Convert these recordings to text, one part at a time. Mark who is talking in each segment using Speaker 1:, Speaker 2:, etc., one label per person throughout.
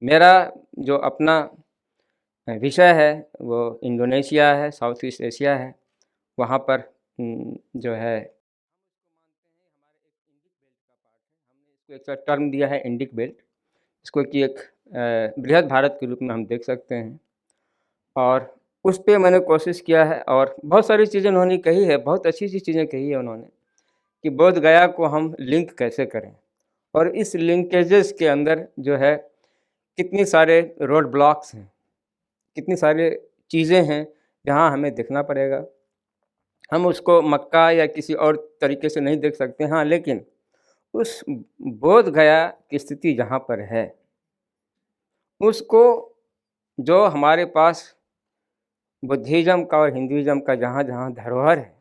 Speaker 1: मेरा जो अपना विषय है वो इंडोनेशिया है, साउथ ईस्ट एशिया है। वहाँ पर जो है इसको एक टर्म दिया है इंडिक बेल्ट, इसको कि एक बृहद भारत के रूप में हम देख सकते हैं। और उस पे मैंने कोशिश किया है और बहुत सारी चीज़ें उन्होंने कही है, बहुत अच्छी-अच्छी चीज़ें कही है उन्होंने कि बोध गया को हम लिंक कैसे करें और इस लिंकेजेस के अंदर जो है कितनी सारे रोड ब्लॉक्स हैं, कितनी सारी चीज़ें हैं जहाँ हमें देखना पड़ेगा। हम उसको मक्का या किसी और तरीके से नहीं देख सकते। हाँ, लेकिन उस बोध गया की स्थिति जहाँ पर है, उसको जो हमारे पास बुद्धिज़्म का और हिंदुइज़्म का जहाँ-जहाँ धरोहर है,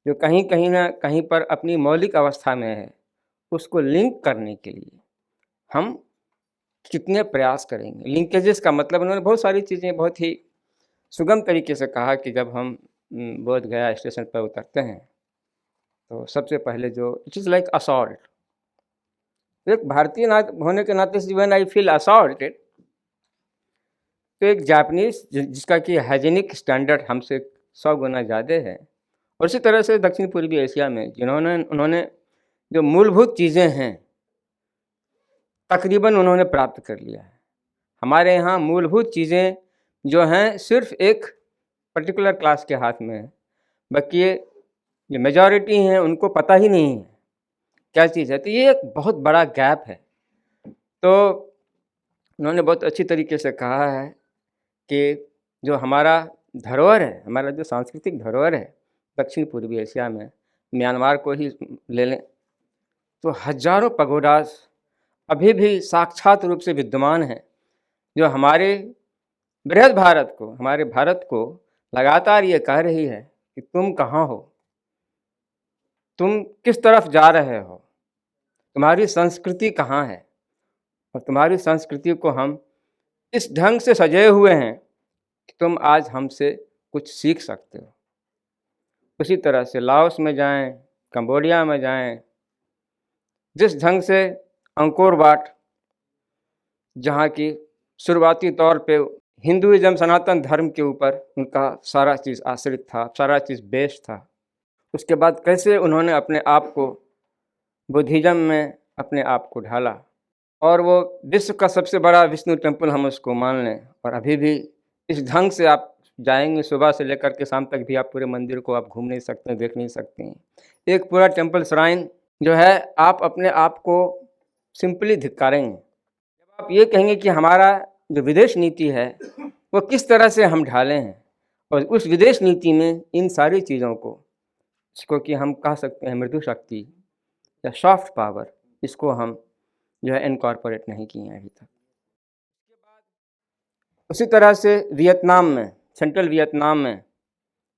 Speaker 1: जो कहीं-कहीं न कहीं पर अपनी मौलिक अवस्था में है, उसको लिंक करने के लिए हम कितने प्रयास करेंगे। लिंकेजेस का मतलब उन्होंने बहुत सारी चीज़ें बहुत ही सुगम तरीके से कहा कि जब हम बोध गया स्टेशन पर उतरते हैं, तो सबसे पहले जो इट इज़ लाइक असॉल्ट। एक भारतीय ना होने के नाते से व्हेन आई फील असॉल्टेड, तो एक जापानीज़ जिसका कि हाइजीनिक स्टैंडर्ड हमसे 100 गुना ज़्यादा है और इसी तरह से दक्षिण पूर्वी एशिया में उन्होंने जो मूलभूत चीज़ें हैं, तकरीबन उन्होंने प्राप्त कर लिया है। हमारे यहाँ मूलभूत चीज़ें जो हैं सिर्फ़ एक पर्टिकुलर क्लास के हाथ में है, बाकी ये जो मेजॉरिटी हैं उनको पता ही नहीं है, क्या चीज़ है। तो ये एक बहुत बड़ा गैप है। तो उन्होंने बहुत अच्छी तरीके से कहा है कि जो हमारा धरोहर है, हमारा जो सांस्कृतिक धरोहर है दक्षिण पूर्वी एशिया में, म्यांमार को ही ले लें, तो हज़ारों पगोडाज़ अभी भी साक्षात रूप से विद्यमान हैं, जो हमारे बृहद भारत को, हमारे भारत को लगातार ये कह रही है कि तुम कहाँ हो? तुम किस तरफ जा रहे हो? तुम्हारी संस्कृति कहाँ है? और तुम्हारी संस्कृति को हम इस ढंग से सजाए हुए हैं कि तुम आज हमसे कुछ सीख सकते हो। उसी तरह से लाओस में जाएँ, कंबोडिया में जाएँ, जिस ढंग से अंकोर वाट, जहाँ की शुरुआती तौर पे हिंदुइज़्म सनातन धर्म के ऊपर उनका सारा चीज़ आश्रित था, सारा चीज़ बेस्ड था। उसके बाद कैसे उन्होंने अपने आप को बुद्धिज़्म में अपने आप को ढाला और वो विश्व का सबसे बड़ा विष्णु टेम्पल हम उसको मान लें। और अभी भी इस ढंग से आप जाएँगे सुबह से लेकर के शाम तक भी आप पूरे मंदिर को आप घूम नहीं सकते हैं, देख नहीं सकते हैं। एक पूरा टेम्पल श्राइन जो है, आप अपने आप को सिंपली धिक्कारेंगे। जब आप ये कहेंगे कि हमारा जो विदेश नीति है, वो किस तरह से हम ढाले हैं और उस विदेश नीति में इन सारी चीज़ों को, इसको कि हम कह सकते हैं मृदु शक्ति या सॉफ्ट पावर, इसको हम जो है इनकॉर्पोरेट नहीं किए हैं अभी तक। उसी तरह से वियतनाम में, सेंट्रल वियतनाम में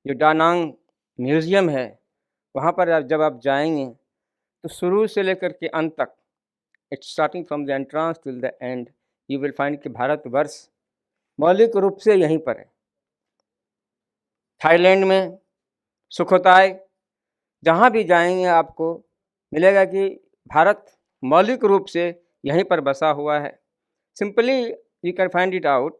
Speaker 1: जो डानांग म्यूज़ियम है, वहाँ पर जब आप जाएंगे तो शुरू से लेकर के अंत तक, it's starting from the entrance till the end, you will find कि भारतवर्ष मौलिक रूप से यहीं पर है। थाईलैंड में सुखोताई, जहाँ भी जाएंगे आपको मिलेगा कि भारत मौलिक रूप से यहीं पर बसा हुआ है। Simply you can find it out,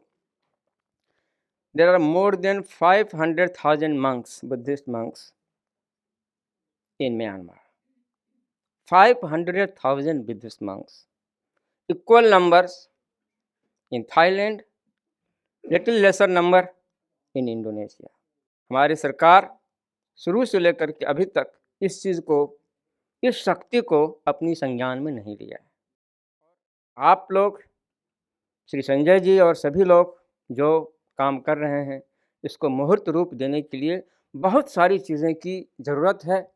Speaker 1: there are more than 500,000 monks, Buddhist monks in Myanmar. 500,000 Buddhist monks. Equal numbers in Thailand, little lesser number in Indonesia. हमारी सरकार शुरू से लेकर के अभी तक इस चीज़ को, इस शक्ति को अपनी संज्ञान में नहीं लिया है। आप लोग, श्री संजय जी और सभी लोग जो काम कर रहे हैं, इसको मुहूर्त रूप देने के लिए बहुत सारी चीज़ें की ज़रूरत है।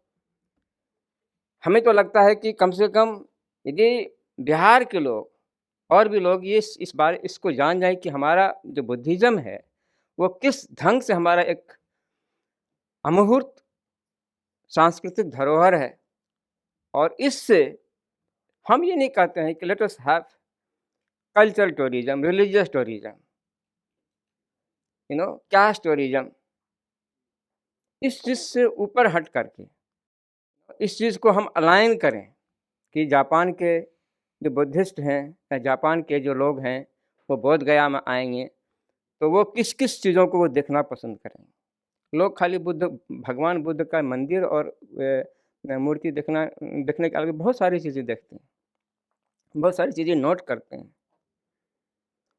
Speaker 1: हमें तो लगता है कि कम से कम यदि बिहार के लोग और भी लोग ये इस बारे इसको जान जाएँ कि हमारा जो बुद्धिज़्म है, वो किस ढंग से हमारा एक अमूर्त सांस्कृतिक धरोहर है। और इससे हम ये नहीं कहते हैं कि let us have cultural tourism, religious tourism, caste tourism. इस चीज़ से ऊपर हट करके इस चीज़ को हम अलाइन करें कि जापान के जो बुद्धिस्ट हैं या जापान के जो लोग हैं वो बोध गया में आएंगे तो वो किस किस चीज़ों को वो देखना पसंद करेंगे। लोग खाली भगवान बुद्ध का मंदिर और मूर्ति देखने के अलावा बहुत सारी चीज़ें देखते हैं, बहुत सारी चीज़ें नोट करते हैं।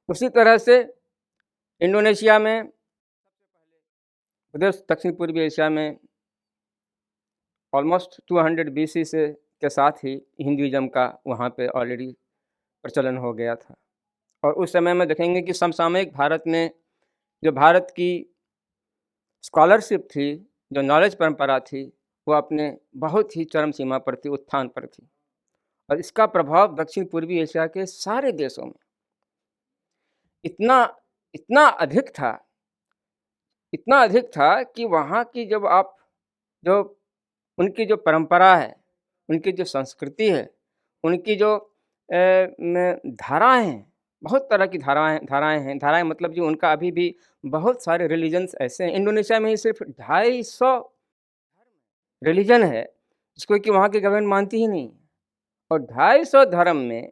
Speaker 1: उसी तरह से इंडोनेशिया में, उधर दक्षिण पूर्वी एशिया में ऑलमोस्ट 200 BC से के साथ ही हिंदुइज्म का वहाँ पे ऑलरेडी प्रचलन हो गया था। और उस समय में देखेंगे कि समसामयिक भारत में जो भारत की स्कॉलरशिप थी, जो नॉलेज परंपरा थी, वो अपने बहुत ही चरम सीमा पर थी, उत्थान पर थी। और इसका प्रभाव दक्षिण पूर्वी एशिया के सारे देशों में इतना इतना अधिक था, इतना अधिक था कि वहाँ की जब आप जो उनकी जो परंपरा है, उनकी जो संस्कृति है, उनकी जो धाराएँ हैं, बहुत तरह की धाराएँ मतलब जो उनका अभी भी बहुत सारे रिलीजन्स ऐसे हैं। इंडोनेशिया में ही सिर्फ 250 रिलीजन है जिसको कि वहाँ की गवर्नमेंट मानती ही नहीं। और 250 धर्म में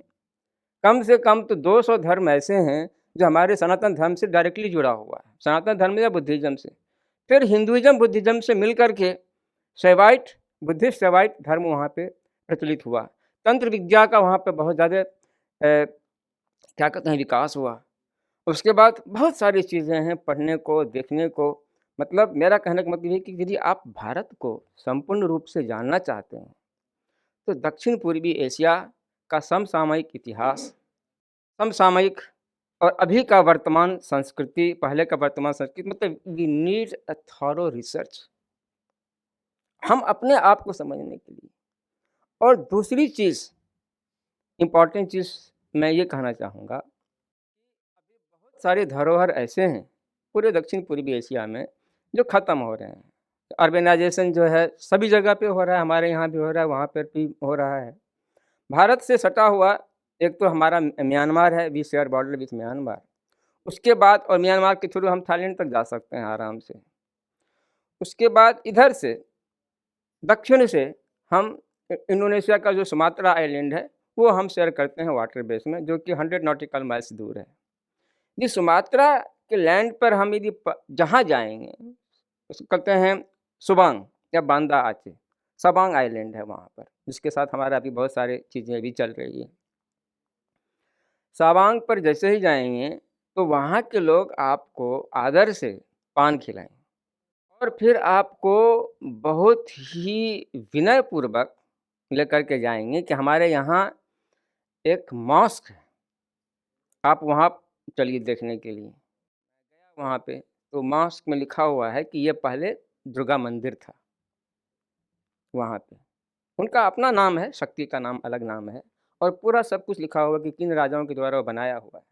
Speaker 1: कम से कम तो 200 धर्म ऐसे हैं जो हमारे सनातन धर्म से डायरेक्टली जुड़ा हुआ है, सनातन धर्म या बुद्धिज़्म से। फिर हिंदुइज्म बुद्धिज़्म से मिल कर के शैवाइट, बुद्धिस्ट शैवाइट धर्म वहाँ पे प्रचलित हुआ। तंत्र विद्या का वहाँ पे बहुत ज़्यादा क्या कहते हैं विकास हुआ। उसके बाद बहुत सारी चीज़ें हैं पढ़ने को, देखने को। मतलब मेरा कहने का मतलब ये कि यदि आप भारत को संपूर्ण रूप से जानना चाहते हैं तो दक्षिण पूर्वी एशिया का समसामयिक इतिहास, समसामयिक और अभी का वर्तमान संस्कृति, पहले का वर्तमान संस्कृति, मतलब we need a thorough research हम अपने आप को समझने के लिए। और दूसरी चीज़, इम्पॉर्टेंट चीज़ मैं ये कहना चाहूँगा, अभी बहुत सारे धरोहर ऐसे हैं पूरे दक्षिण पूर्वी एशिया में जो ख़त्म हो रहे हैं। अर्बनाइजेशन जो है सभी जगह पे हो रहा है, हमारे यहाँ भी हो रहा है, वहाँ पर भी हो रहा है। भारत से सटा हुआ एक तो हमारा म्यांमार है, we share border with Myanmar. उसके बाद और म्यांमार के थ्रू हम थाईलैंड तक जा सकते हैं आराम से। उसके बाद इधर से दक्षिण से हम इंडोनेशिया का जो सुमात्रा आइलैंड है वो हम शेयर करते हैं वाटर बेस में, जो कि 100 नॉटिकल माइल्स दूर है। ये सुमात्रा के लैंड पर हम यदि जहाँ जाएंगे उसको कहते हैं सुबांग या बांदा आचे, सबांग आइलैंड है वहाँ पर, जिसके साथ हमारा अभी बहुत सारी चीज़ें भी चल रही हैं। सबांग पर जैसे ही जाएंगे तो वहाँ के लोग आपको आदर से पान खिलाएंगे और फिर आपको बहुत ही विनयपूर्वक लेकर के जाएंगे कि हमारे यहाँ एक मॉस्क है, आप वहाँ चलिए देखने के लिए। गया वहाँ पे तो मॉस्क में लिखा हुआ है कि ये पहले दुर्गा मंदिर था। वहाँ पे उनका अपना नाम है, शक्ति का नाम अलग नाम है, और पूरा सब कुछ लिखा हुआ कि किन राजाओं के द्वारा वो बनाया हुआ है।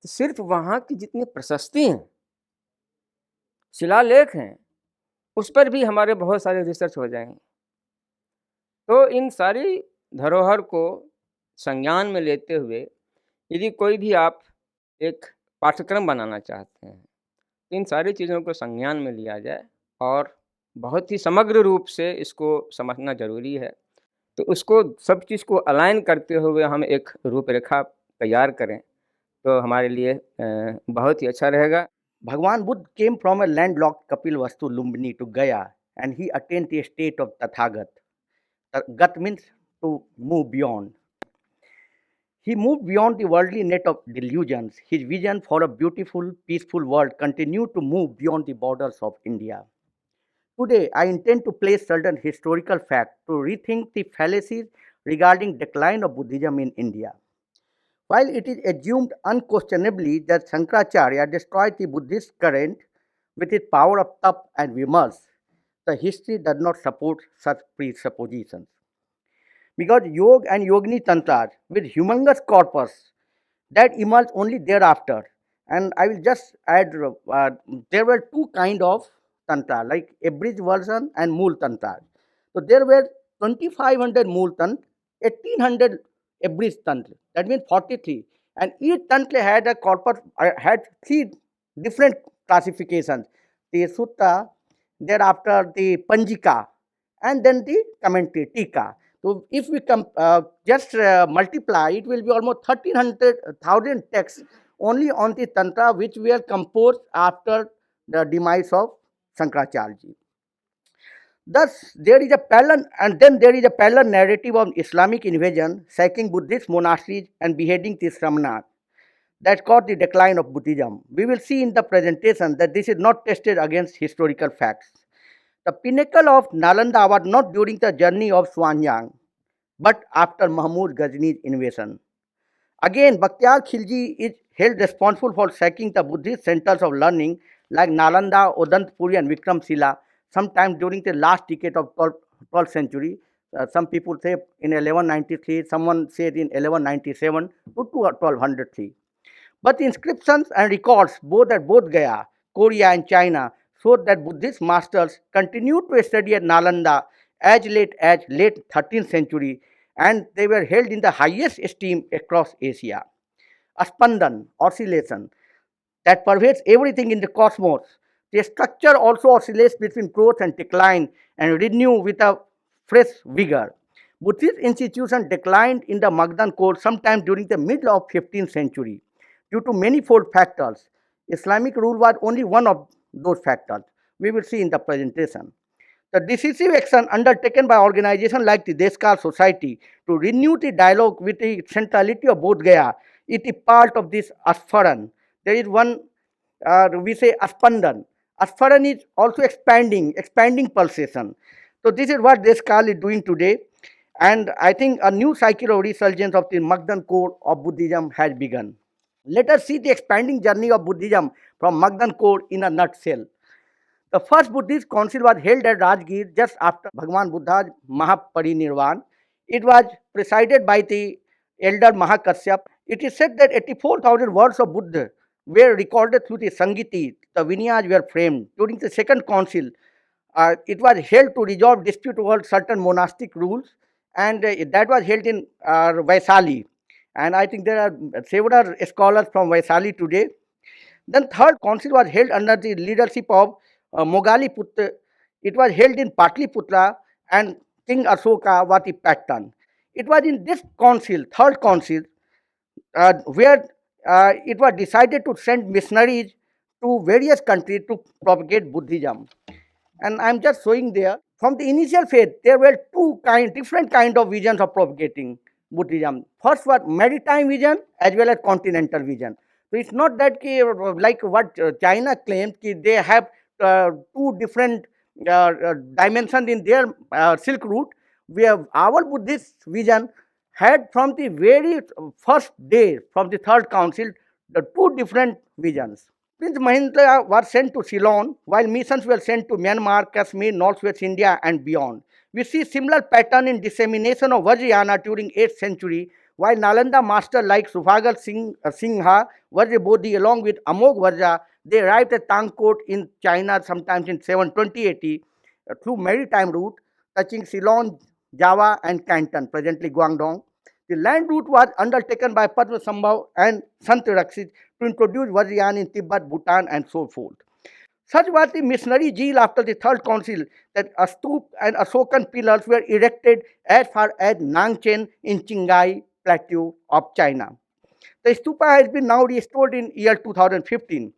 Speaker 1: तो सिर्फ वहाँ की जितनी प्रशस्ति हैं, शिलालेख हैं, उस पर भी हमारे बहुत सारे रिसर्च हो जाएंगे। तो इन सारी धरोहर को संज्ञान में लेते हुए यदि कोई भी आप एक पाठ्यक्रम बनाना चाहते हैं तो इन सारी चीज़ों को संज्ञान में लिया जाए और बहुत ही समग्र रूप से इसको समझना ज़रूरी है। तो उसको सब चीज़ को अलाइन करते हुए हम एक रूपरेखा तैयार करें तो हमारे लिए बहुत ही अच्छा रहेगा।
Speaker 2: Bhagwan Buddha came from a landlocked Kapilvastu Lumbini to Gaya, and he attained the state of Tathagat. Gat means to move beyond. He moved beyond the worldly net of delusions. His vision for a beautiful, peaceful world continued to move beyond the borders of India. Today, I intend to place certain historical facts to rethink the fallacies regarding decline of Buddhism in India. While it is assumed unquestionably that Shankaracharya destroyed the Buddhist current with his power of tap and vimarsh, the history does not support such presuppositions. Because Yoga and Yogini Tantras with humongous corpus that emerged only thereafter. And I will just add, there were two kind of tantra, like abridged version and Mool Tantra. So there were 2500 Mool Tantra, 1800 abridged Tantra. That means 43. And each Tantra had a corpus, had three different classifications. The Sutta, thereafter the Panjika, and then the commentary, Tika. So if we just multiply, it will be almost 1300,000 texts only on the Tantra, which were composed after the demise of Shankaracharya ji. Thus, there is a parallel, and then there is a parallel narrative of Islamic invasion, sacking Buddhist monasteries and beheading the Sramanas that caused the decline of Buddhism. We will see in the presentation that this is not tested against historical facts. The pinnacle of Nalanda was not during the journey of Xuanyang, but after Mahmud Ghazni's invasion. Again, Bakhtiyar Khilji is held responsible for sacking the Buddhist centers of learning like Nalanda, Odantpuri and Vikramshila sometime during the last decade of 12th century. Some people say in 1193, someone said in 1197 to 1203. But inscriptions and records both at Bodh Gaya, Korea and China showed that Buddhist masters continued to study at Nalanda as late 13th century, and they were held in the highest esteem across Asia. Aspandan, oscillation, that pervades everything in the cosmos. The structure also oscillates between growth and decline and renew with a fresh vigor. Buddhist institution declined in the Magdan court sometime during the middle of 15th century due to manifold factors. Islamic rule was only one of those factors. We will see in the presentation. The decisive action undertaken by organizations like the Deskar Society to renew the dialogue with the centrality of Bodh Gaya is a part of this Asfaran. There is one, we say Aspandan. Asfaran is also expanding pulsation. So this is what Deskar is doing today. And I think a new cycle of resurgence of the Magdan core of Buddhism has begun. Let us see the expanding journey of Buddhism from Magdan core in a nutshell. The first Buddhist council was held at Rajgir just after Bhagwan Buddha's Mahaparinirvan. It was presided by the elder Mahakasyap. It is said that 84,000 words of Buddha were recorded through the Sangiti. The Vinyas were framed. During the second council, it was held to resolve dispute over certain monastic rules, and that was held in Vaisali. And I think there are several scholars from Vaisali today. Then third council was held under the leadership of Mogaliputta. It was held in Patliputra, and King Ashoka was the patron. It was in this council, third council, where it was decided to send missionaries to various countries to propagate Buddhism. And I'm just showing there, from the initial phase, there were different kind of visions of propagating Buddhism. First was maritime vision as well as continental vision. So it's not that like what China claims, they have two different dimensions in their Silk Route. We have our Buddhist vision had from the very first day, from the third council, the two different visions. Prince Mahendra was sent to Ceylon, while missions were sent to Myanmar, Kashmir, Northwest India, and beyond. We see similar pattern in dissemination of Vajrayana during 8th century, while Nalanda master like Subhagar Singha, Vajrabodhi, along with Amog Vajra, they arrived at Tangkot in China sometimes in 720 AD through maritime route, touching Ceylon, Java, and Canton, presently Guangdong. The land route was undertaken by Padmasambhav and Sant Rakshit to introduce Vajrayana in Tibet, Bhutan, and so forth. Such was the missionary zeal after the third council that Astup and Ashokan pillars were erected as far as Nangchen in Qinghai Plateau of China. The stupa has been now restored in year 2015.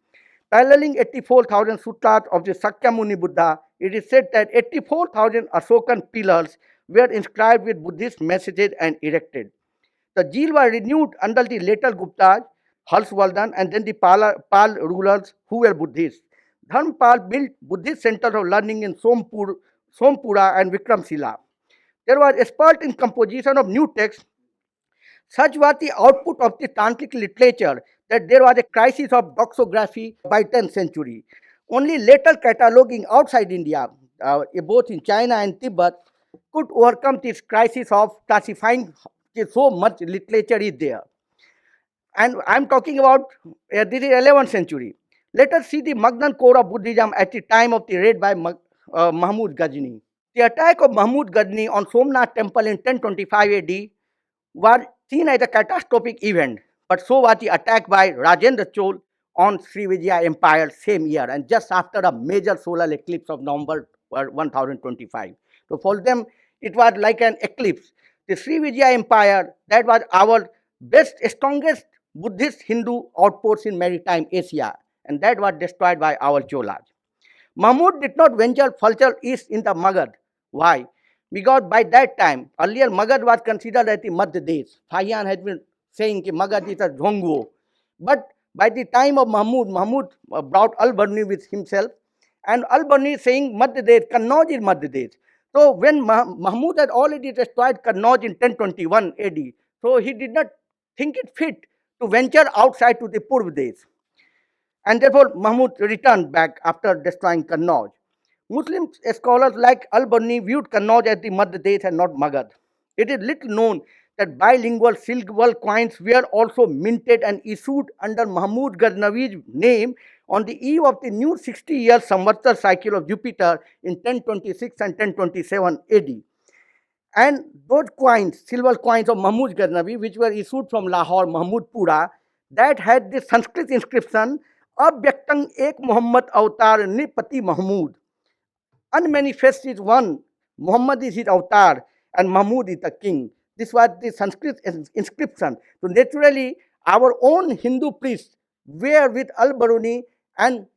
Speaker 2: Paralleling 84,000 sutras of the Sakyamuni Buddha, it is said that 84,000 Ashokan pillars were inscribed with Buddhist messages and erected. The zeal was renewed under the later Guptas, Harshvardhan, and then the Pal rulers who were Buddhists. Dharmpal built Buddhist centers of learning in Sompura and Vikramshila. There was expert in composition of new texts. Such was the output of the Tantric literature that there was a crisis of doxography by 10th century. Only later cataloging outside India, both in China and Tibet, could overcome this crisis of classifying so much literature is there. And I'm talking about this is 11th century. Let us see the Magdan core of Buddhism at the time of the raid by Mahmud Ghazni. The attack of Mahmud Ghazni on Somnath temple in 1025 AD was seen as a catastrophic event, but so was the attack by Rajendra Chol on Srivijaya Empire same year, and just after a major solar eclipse of November 1025. So for them, It was like an eclipse. The Srivijaya Empire, that was our best, strongest Buddhist Hindu outpost in maritime Asia, and that was destroyed by our Cholas. Mahmud did not venture further east in the Magad. Why? Because by that time, earlier Magad was considered as the Madhya Desh. Fahian had been saying that Magad is a Zhongguo. But by the time of Mahmud, Mahmud brought Al-Barni with himself, and Al-Barni is saying Madhya Desh, Kannauj is Madhya Desh. So when Mahmud had already destroyed Kannauj in 1021 AD, so he did not think it fit to venture outside to the Purv Desh. And therefore Mahmud returned back after destroying Kannauj. Muslim scholars like Al-Barni viewed Kannauj as the Madhya Desh and not Magad. It is little known that bilingual silver coins were also minted and issued under Mahmud Ghaznavi's name on the eve of the new 60-year Samvatsar cycle of Jupiter in 1026 and 1027 AD. And those coins, silver coins of Mahmud Ghaznavi, which were issued from Lahore, Mahmudpura, that had the Sanskrit inscription, Ab Vyaktang Ek Muhammad Avatar Nipati Mahmud. Unmanifest is one, Muhammad is his avatar, and Mahmud is the king. This was the Sanskrit inscription. So naturally, our own Hindu priests were with Al-Baruni and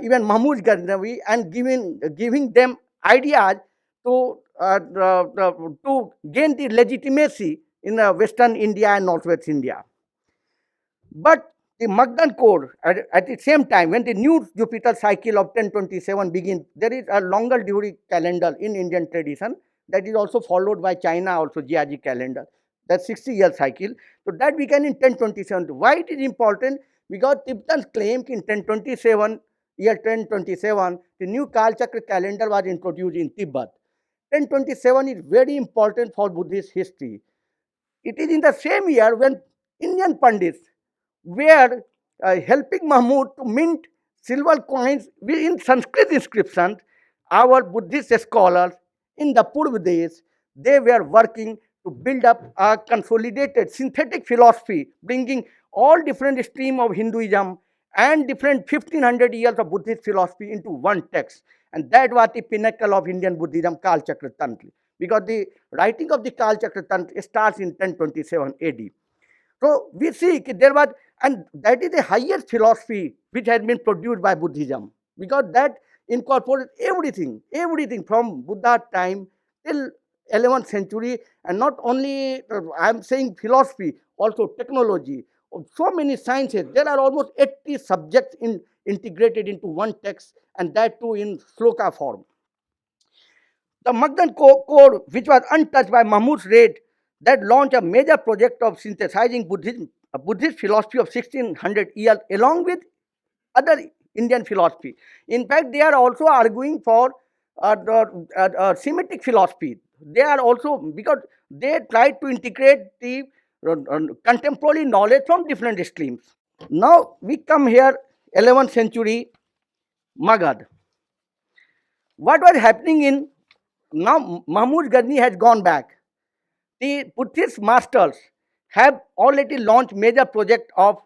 Speaker 2: even Mahmud Ghaznavi and giving them ideas to gain the legitimacy in Western India and Northwest India. But the Magdan Code, at the same time, when the new Jupiter cycle of 1027 begins, there is a longer Duri calendar in Indian tradition that is also followed by China, also Jiaji calendar, that 60-year cycle. So that began in 1027. Why it is important? Because Tibetans claim in 1027, year 1027, the new Kal Chakra calendar was introduced in Tibet. 1027 is very important for Buddhist history. It is in the same year when Indian Pandits were helping Mahmud to mint silver coins in Sanskrit inscriptions. Our Buddhist scholars in the Purv days, they were working to build up a consolidated synthetic philosophy, bringing all different streams of Hinduism and different 1500 years of Buddhist philosophy into one text. And that was the pinnacle of Indian Buddhism, Kal Chakra Tantra, because the writing of the Kal Chakra Tantra starts in 1027 AD. So we see there was, and that is the highest philosophy which has been produced by Buddhism, because that incorporates everything from Buddha time till 11th century, and not only I am saying philosophy, also technology, so many sciences. There are almost 80 subjects integrated into one text, and that too in sloka form. The Magdan Code, which was untouched by Mahmud's raid, that launched a major project of synthesizing Buddhist philosophy of 1600 years along with other Indian philosophy. In fact, they are also arguing for Semitic philosophy. They are also, because they tried to integrate the contemporary knowledge from different streams. Now we come here, 11th century Magad. What was happening in, now Mahmud Ghazni has gone back. The Buddhist masters have already launched major project of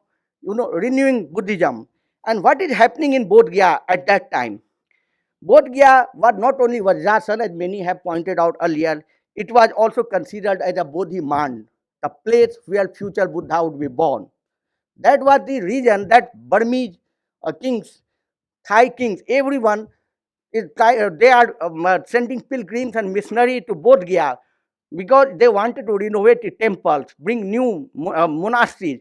Speaker 2: renewing Buddhism. And what is happening in Bodh Gaya at that time? Bodh Gaya was not only Vajrasan, as many have pointed out earlier, it was also considered as a Bodhi Mand, the place where future Buddha would be born. That was the reason that Burmese kings, Thai kings, everyone they are sending pilgrims and missionaries to Bodh Gaya because they wanted to renovate the temples, bring new monasteries.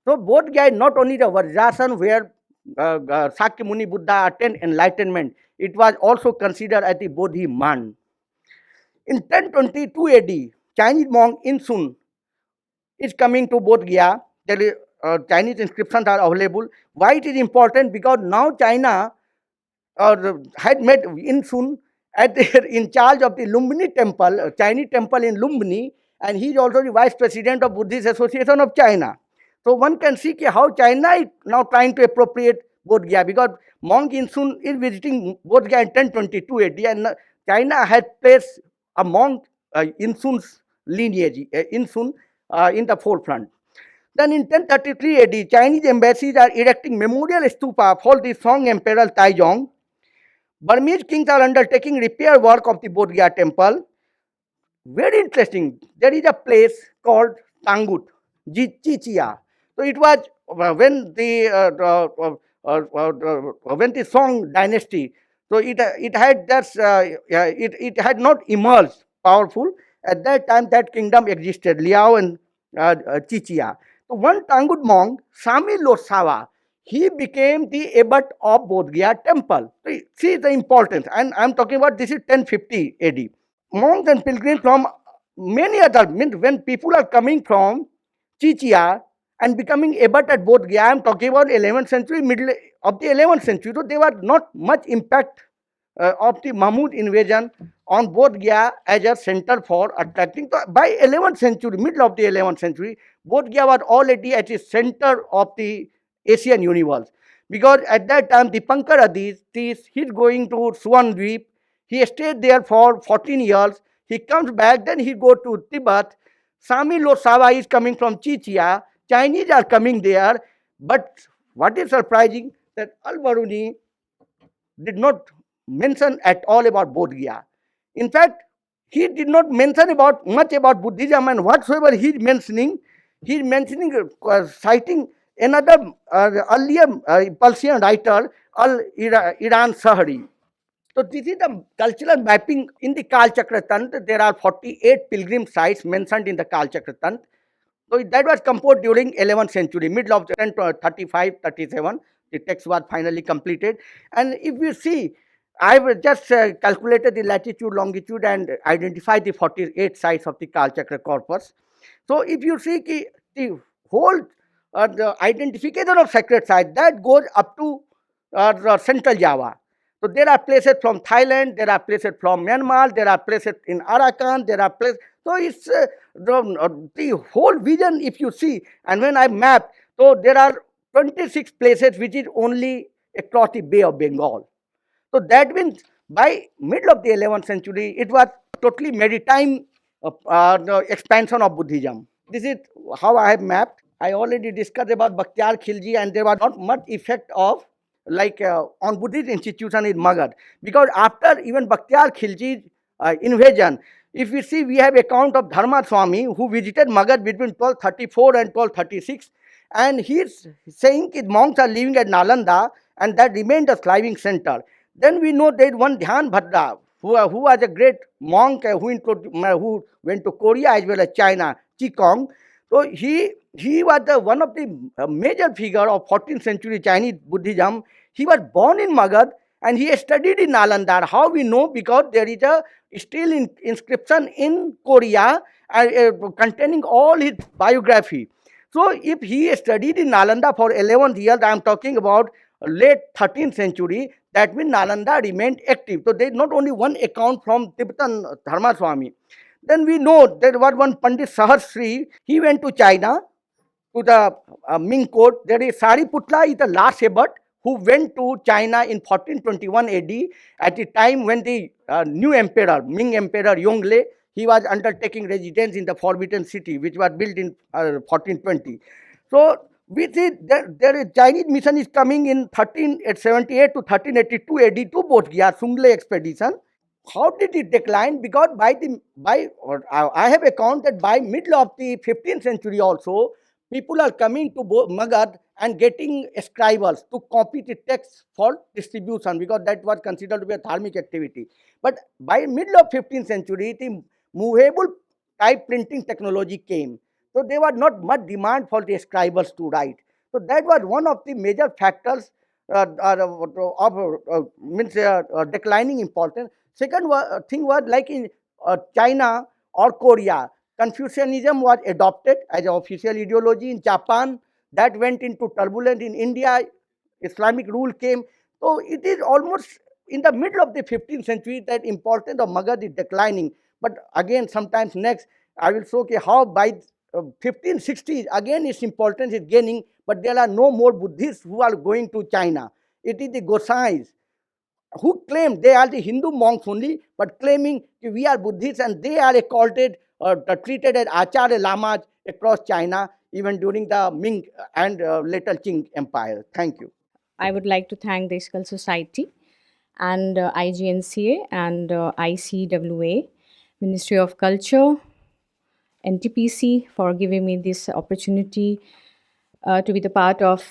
Speaker 2: So Bodh Gaya is not only the Vajrasan where Sakyamuni Buddha attained enlightenment, it was also considered as the Bodhi Mand. In 1022 AD, Chinese monk In Sun is coming to Bodh Gaya. There is, Chinese inscriptions are available. Why it is important? Because now China had made In Sun in charge of the Lumbini temple, Chinese temple in Lumbini, and he is also the vice president of Buddhist Association of China. So one can see how China is now trying to appropriate Bodh Gaya, because monk In Sun is visiting Bodh Gaya in 1022 AD, and China had placed a monk In Sun's lineage, In Sun in the forefront. Then in 1033 AD, Chinese embassies are erecting memorial stupa for the Song Emperor Taizong. Burmese kings are undertaking repair work of the Bodh Gaya temple. Very interesting. There is a place called Tangut, Chichia. So it was when the Song dynasty. So it had just it had not emerged powerful at that time. That kingdom existed, Liao and Chichia. So one Tangut monk, Sami Losava, he became the abbot of Bodh Gaya temple. So see the importance, and I'm talking about this is 1050 AD. Monks and pilgrims from many other, means when people are coming from Chichia and becoming abbot at Bodh Gaya, I'm talking about 11th century, middle of the 11th century, so there was not much impact of the Mahmud invasion on Bodh Gaya as a center for attracting. So by 11th century, middle of the 11th century, Bodh Gaya was already at the center of the Asian universe. Because at that time, the Pankara he's going to Swan Dweep. He stayed there for 14 years. He comes back, then he go to Tibet. Sami Losava is coming from Chichia. Chinese are coming there. But what is surprising, that Al-Baruni did not mention at all about Bodh Gaya. In fact, he did not mention about much about Buddhism, and whatsoever he's mentioning, citing another earlier Persian writer, Iran Sahari. So this is the cultural mapping in the Kal Chakra Tantra. There are 48 pilgrim sites mentioned in the Kal Chakra Tantra. So that was composed during 11th century, middle of 1035, 37. The text was finally completed. And if you see, I've just calculated the latitude, longitude, and identified the 48 sites of the Kal Chakra corpus. So if you see the whole the identification of sacred site, that goes up to the Central Java. So there are places from Thailand, there are places from Myanmar, there are places in Arakan, there are places. So it's the whole vision, if you see, and when I map, so there are 26 places which is only across the Bay of Bengal. So that means by middle of the 11th century, it was totally maritime expansion of Buddhism. This is how I have mapped. I already discussed about Bakhtiyar Khilji, and there was not much effect of on Buddhist institution in Magad, because after even Bakhtiyar Khilji's invasion, if we see, we have account of Dharma Swami who visited Magad between 1234 and 1236, and he is saying that monks are living at Nalanda, and that remained a thriving center. Then we know there is one Dhyan Bhadra, who was a great monk who went to Korea as well as China, Qigong. So he was one of the major figure of 14th century Chinese Buddhism. He was born in Magad and he studied in Nalanda. How we know? Because there is a still inscription in Korea containing all his biography. So if he studied in Nalanda for 11 years, I am talking about late 13th century, that means Nalanda remained active. So there is not only one account from Tibetan Dharma Swami. Then we know there was one Pandit Sahasri. He went to China, to the Ming court. There is Sariputla is the last abbot who went to China in 1421 AD, at the time when the new emperor, Ming Emperor Yongle, he was undertaking residence in the Forbidden City, which was built in 1420. So we see that there is Chinese mission is coming in 1378 to 1382 AD to Bodh Gaya, Sungle expedition. How did it decline? Because I have account that by middle of the 15th century also, people are coming to Magad and getting scribals to copy the text for distribution, because that was considered to be a dharmic activity. But by middle of 15th century, the movable type printing technology came. So there was not much demand for the scribals to write. So that was one of the major factors of declining importance. Second thing was, like in China or Korea, Confucianism was adopted as an official ideology. In Japan, that went into turbulence. In India, Islamic rule came. So it is almost in the middle of the 15th century that importance of Magad is declining. But again, sometimes next, I will show how by 1560s, again its importance is gaining, but there are no more Buddhists who are going to China. It is the Gosais who claim they are the Hindu monks only, but claiming we are Buddhists, and they are occulted or treated as Acharya Lamas across China, even during the Ming and later Qing Empire. Thank you.
Speaker 3: I would like to thank the Skull Society and IGNCA and ICWA Ministry of Culture, NTPC, for giving me this opportunity to be the part of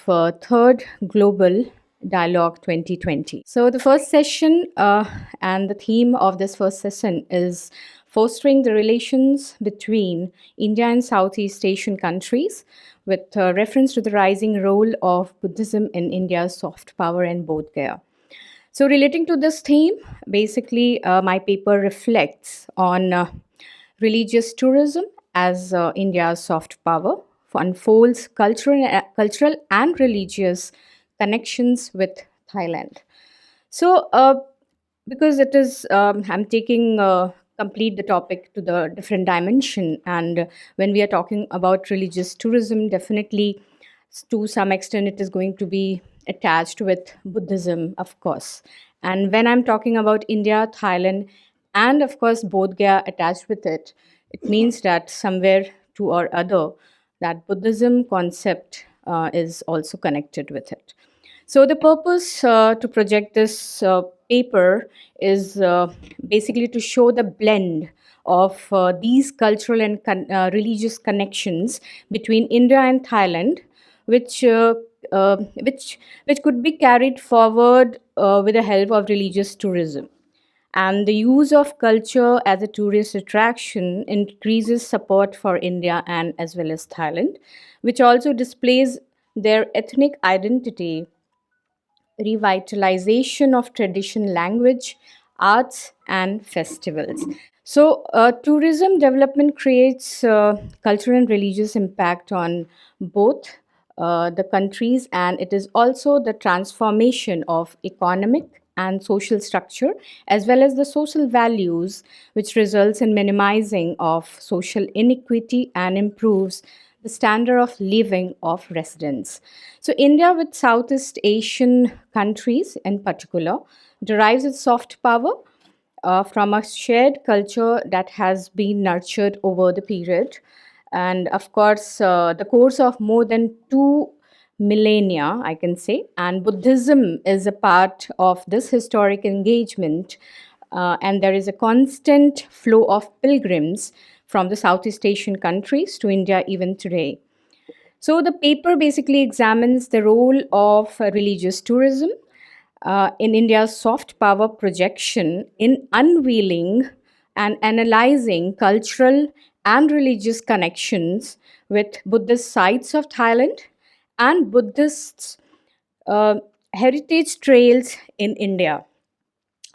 Speaker 3: third Global Dialogue 2020. So the first session and the theme of this first session is fostering the relations between India and Southeast Asian countries with reference to the rising role of Buddhism in India's soft power and Bodh Gaya. So, relating to this theme, basically, my paper reflects on religious tourism as India's soft power, unfolds cultural and religious connections with Thailand. So, because it is, I'm taking complete the topic to the different dimension, and when we are talking about religious tourism, definitely to some extent it is going to be attached with Buddhism, of course. And when I'm talking about India, Thailand, and of course Bodh Gaya attached with it, it means that somewhere to or other that Buddhism concept is also connected with it. So the purpose to project this paper is basically to show the blend of these cultural and religious connections between India and Thailand, which uh, uh, which which could be carried forward with the help of religious tourism. And the use of culture as a tourist attraction increases support for India and as well as Thailand, which also displays their ethnic identity, revitalization of tradition language, arts, and festivals. So, tourism development creates cultural and religious impact on both the countries, and it is also the transformation of economic and social structure as well as the social values, which results in minimizing of social inequity and improves the standard of living of residents. So, India, with Southeast Asian countries in particular, derives its soft power from a shared culture that has been nurtured over the period. And of course, the course of more than two millennia, I can say, and Buddhism is a part of this historic engagement. And there is a constant flow of pilgrims from the Southeast Asian countries to India even today. So the paper basically examines the role of religious tourism in India's soft power projection in unveiling and analyzing cultural and religious connections with Buddhist sites of Thailand and Buddhist uh, heritage trails in India.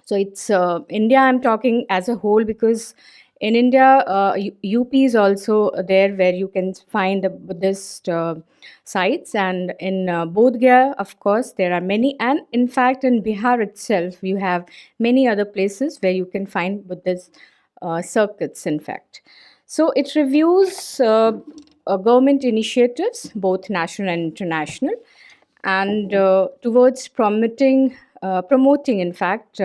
Speaker 3: So it's India, I'm talking as a whole, because in India, UP is also there where you can find the Buddhist sites. And in Bodh Gaya, of course, there are many. And in fact, in Bihar itself, you have many other places where you can find Buddhist circuits, in fact. So it reviews government initiatives, both national and international, and towards promoting, in fact,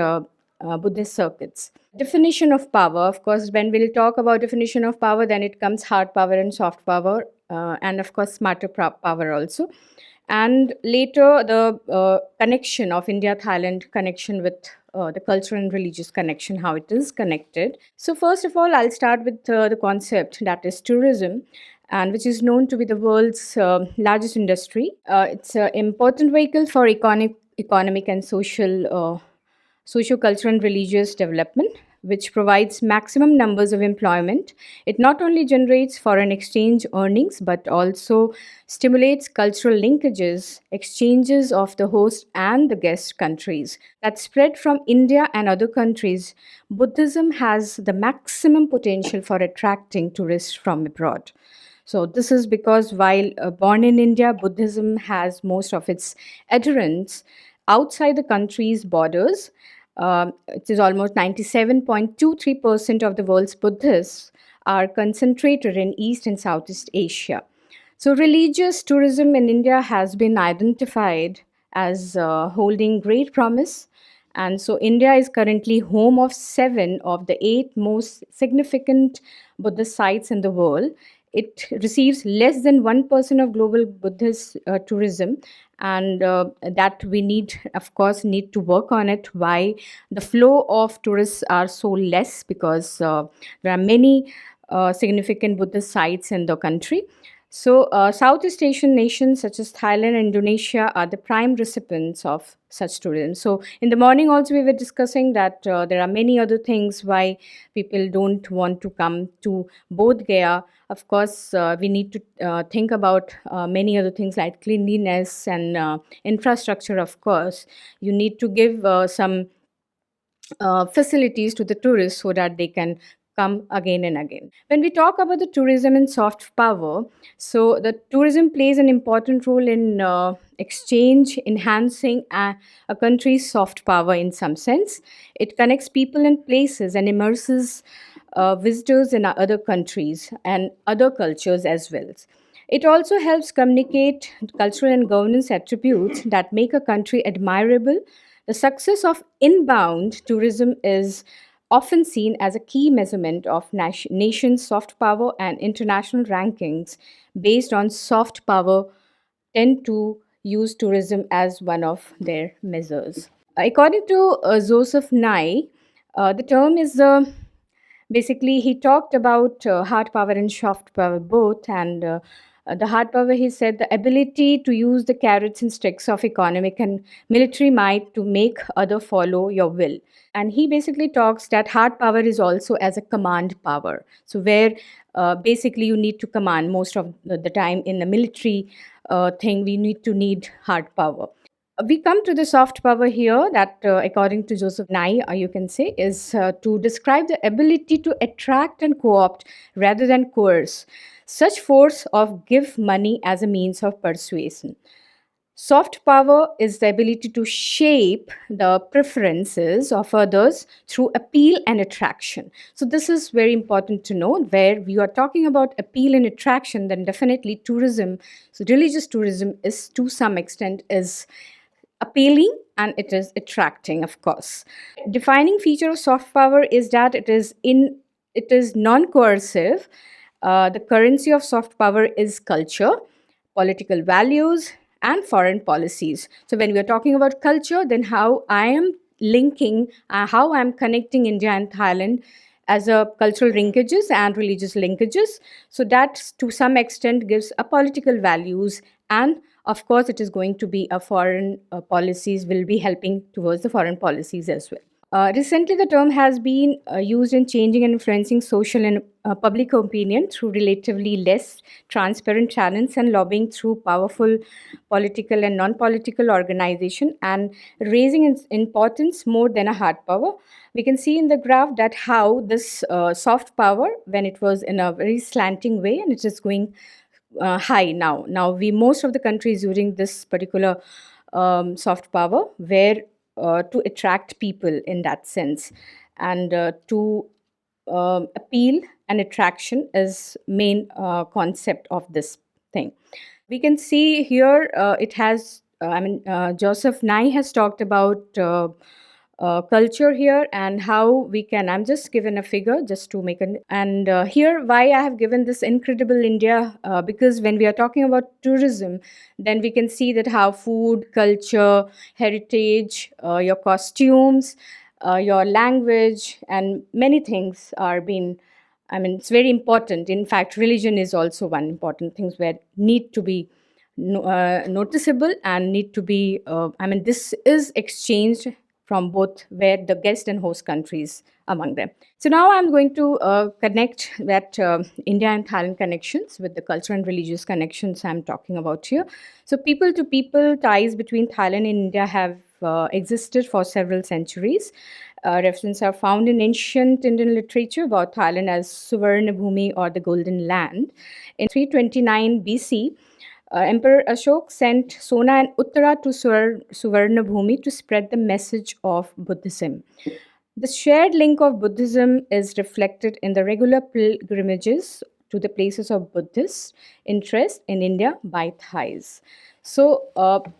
Speaker 3: Buddhist circuits. Definition of power, of course, when we'll talk about definition of power, then it comes hard power and soft power, and of course, smarter power also. And later, the connection of India Thailand connection with the cultural and religious connection, how it is connected. So, first of all, I'll start with the concept that is tourism, and which is known to be the world's largest industry. It's an important vehicle for economic and socio-cultural and religious development, which provides maximum numbers of employment. It not only generates foreign exchange earnings, but also stimulates cultural linkages, exchanges of the host and the guest countries that spread from India and other countries. Buddhism has the maximum potential for attracting tourists from abroad. So, this is because while born in India, Buddhism has most of its adherents outside the country's borders. It is almost 97.23% of the world's Buddhists are concentrated in East and Southeast Asia. So, religious tourism in India has been identified as holding great promise. And so, India is currently home of seven of the eight most significant Buddhist sites in the world, It receives less than 1% of global Buddhist tourism, and that we need, of course, need to work on it. Why the flow of tourists are so less? Because there are many significant Buddhist sites in the country. So, Southeast Asian nations such as Thailand and Indonesia are the prime recipients of such tourism. So, in the morning, also, we were discussing that there are many other things why people don't want to come to Bodh Gaya. Of course, we need to think about many other things like cleanliness and infrastructure, of course. You need to give some facilities to the tourists so that they can come again and again. When we talk about the tourism and soft power, so the tourism plays an important role in exchange, enhancing a country's soft power in some sense. It connects people and places and immerses visitors in other countries and other cultures as well. It also helps communicate cultural and governance attributes that make a country admirable. The success of inbound tourism is often seen as a key measurement of nations' soft power, and international rankings based on soft power tend to use tourism as one of their measures. According to Joseph Nye, the term is basically he talked about hard power and soft power both, and the hard power, he said, the ability to use the carrots and sticks of economic and military might to make other follow your will. And he basically talks that hard power is also as a command power, so where basically you need to command most of the time in the military thing, we need hard power. We come to the soft power here that, according to Joseph Nye, you can say, is to describe the ability to attract and co-opt rather than coerce. Such force of give money as a means of persuasion. Soft power is the ability to shape the preferences of others through appeal and attraction. So, this is very important to know. Where we are talking about appeal and attraction, then definitely tourism, so religious tourism is to some extent is appealing and it is attracting, of course. Defining feature of soft power is that it is non-coercive. The currency of soft power is culture, political values, and foreign policies. So when we are talking about culture, then how I am linking, how I'm connecting India and Thailand as a cultural linkages and religious linkages. So that to some extent gives a political values, and of course it is going to be a foreign policies will be helping towards the foreign policies as well. Recently, the term has been used in changing and influencing social and public opinion through relatively less transparent channels and lobbying through powerful political and non political organization, and raising its importance more than a hard power. We can see in the graph that how this soft power, when it was in a very slanting way, and it is going high now. Now, we most of the countries using this particular soft power, where to attract people in that sense, and to appeal and attraction is main concept of this thing. We can see here it has Joseph Nye has talked about culture here and how we can, I'm just given a figure just to make an, and here why I have given this incredible India, because when we are talking about tourism, then we can see that how food, culture, heritage, your costumes, your language, and many things are being, I mean, it's very important. In fact, religion is also one important thing where need to be noticeable and need to be, this is exchanged from both where the guest and host countries among them. So now I'm going to connect that India and Thailand connections with the cultural and religious connections I'm talking about here. So people to people ties between Thailand and India have existed for several centuries. References are found in ancient Indian literature about Thailand as Suvarna Bhumi or the Golden Land. In 329 BC, Emperor Ashok sent Sona and Uttara to Suvarna Bhumi to spread the message of Buddhism. The shared link of Buddhism is reflected in the regular pilgrimages to the places of Buddhist interest in India by Thais. So,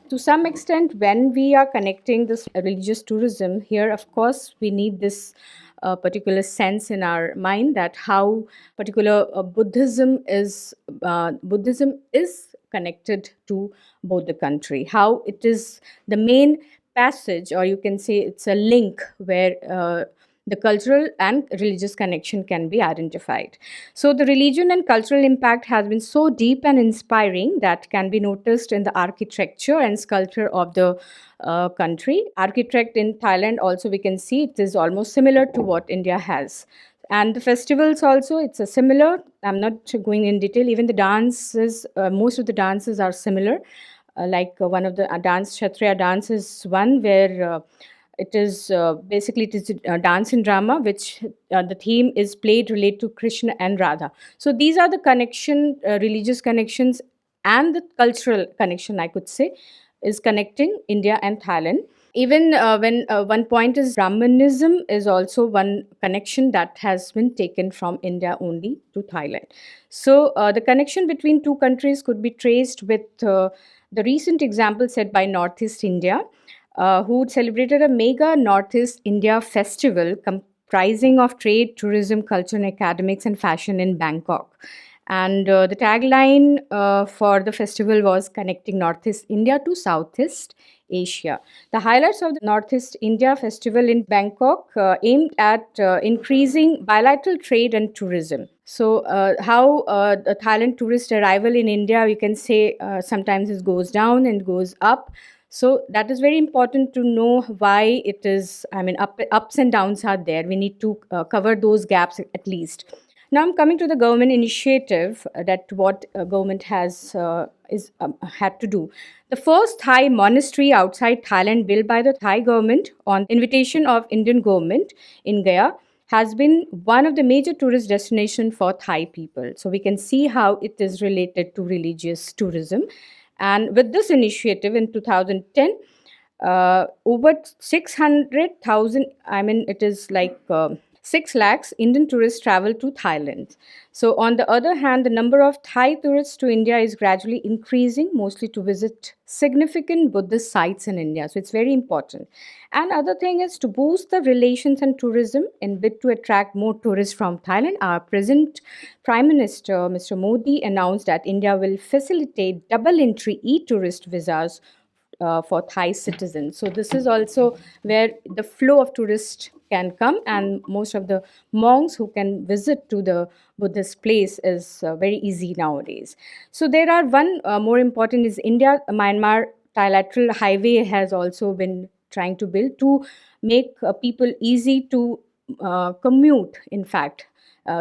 Speaker 3: to some extent, when we are connecting this religious tourism here, of course, we need this a particular sense in our mind that how particular Buddhism is connected to both the country, how it is the main passage, or you can say it's a link where the cultural and religious connection can be identified. So, the religion and cultural impact has been so deep and inspiring that can be noticed in the architecture and sculpture of the country. Architect in Thailand, also, we can see it is almost similar to what India has. And the festivals also, it's a similar. I'm not going in detail. Even the dances, most of the dances are similar. One of the dance, Kshatriya dance is one where it is basically it is a dance and drama, which the theme is played related to Krishna and Radha. So these are the connection, religious connections, and the cultural connection, I could say, is connecting India and Thailand. Even when one point is Brahmanism is also one connection that has been taken from India only to Thailand. So the connection between two countries could be traced with the recent example set by Northeast India, who celebrated a mega Northeast India festival comprising of trade, tourism, culture, and academics and fashion in Bangkok. And the tagline for the festival was connecting Northeast India to Southeast Asia. The highlights of the Northeast India Festival in Bangkok aimed at increasing bilateral trade and tourism. So, how the Thailand tourist arrival in India, we can say sometimes it goes down and goes up. So that is very important to know why it is. I mean, ups and downs are there. We need to cover those gaps at least. Now I'm coming to the government initiative that what government has had to do. The first Thai monastery outside Thailand built by the Thai government on invitation of Indian government in Gaya has been one of the major tourist destination for Thai people. So we can see how it is related to religious tourism. And with this initiative in 2010, over 600,000, I mean, it is like 6 lakhs Indian tourists travel to Thailand. So, on the other hand, the number of Thai tourists to India is gradually increasing, mostly to visit significant Buddhist sites in India. So, it's very important. And other thing is to boost the relations and tourism in bid to attract more tourists from Thailand. Our present Prime Minister, Mr. Modi, announced that India will facilitate double entry e-tourist visas for Thai citizens. So this is also where the flow of tourists can come, and most of the monks who can visit to the Buddhist place is very easy nowadays. So there are one more important is India Myanmar trilateral highway has also been trying to build to make people easy to commute. In fact,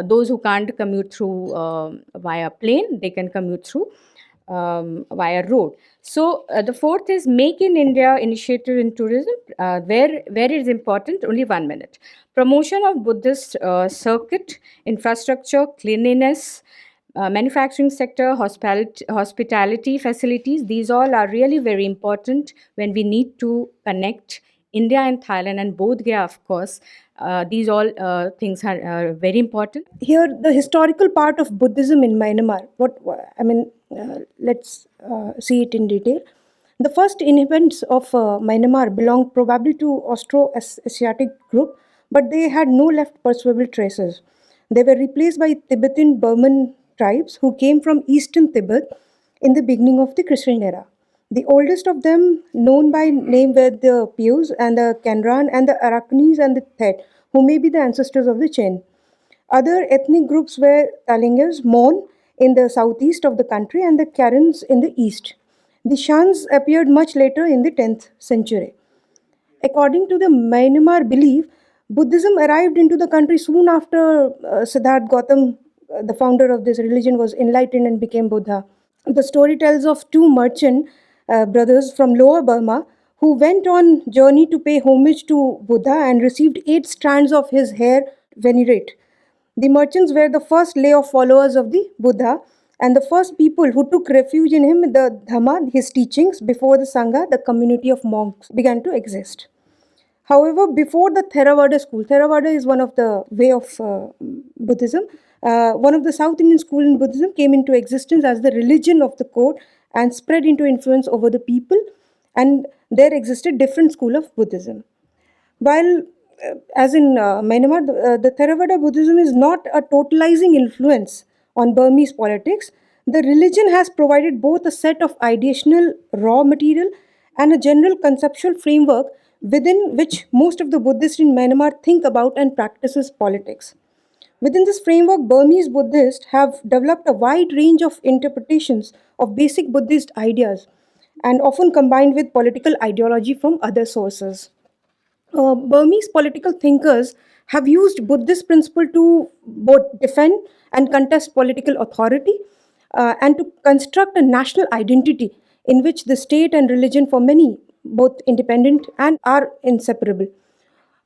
Speaker 3: those who can't commute through via plane, they can commute through via road. So the fourth is Make in India initiative in tourism, where it is important. Only 1 minute. Promotion of Buddhist circuit, infrastructure, cleanliness, manufacturing sector, hospitality facilities. These all are really very important when we need to connect India and Thailand and Bodh Gaya, of course. These all things are very important.
Speaker 4: Here, the historical part of Buddhism in Myanmar. Let's see it in detail. The first inhabitants of Myanmar belonged probably to Austro-Asiatic group, but they had no left perceptible traces. They were replaced by Tibetan Burman tribes who came from eastern Tibet in the beginning of the Christian era. The oldest of them, known by name, were the Peus and the Kanran and the Arakanese and the Thet, who may be the ancestors of the Chen. Other ethnic groups were Talingas, Mon in the southeast of the country, and the Karens in the east. The Shans appeared much later in the 10th century. According to the Myanmar belief, Buddhism arrived into the country soon after Siddhartha Gautam, the founder of this religion, was enlightened and became Buddha. The story tells of two merchant brothers from Lower Burma who went on journey to pay homage to Buddha and received 8 strands of his hair venerate. The merchants were the first lay of followers of the Buddha and the first people who took refuge in him, the Dhamma, his teachings. Before the Sangha, the community of monks began to exist. However, before the Theravada school, Theravada is one of the way of Buddhism. One of the South Indian school in Buddhism came into existence as the religion of the court and spread into influence over the people. And there existed different school of Buddhism. While as in Myanmar, the Theravada Buddhism is not a totalizing influence on Burmese politics. The religion has provided both a set of ideational raw material and a general conceptual framework within which most of the Buddhists in Myanmar think about and practices politics. Within this framework, Burmese Buddhists have developed a wide range of interpretations of basic Buddhist ideas and often combined with political ideology from other sources. Burmese political thinkers have used Buddhist principle to both defend and contest political authority and to construct a national identity in which the state and religion for many both independent and are inseparable.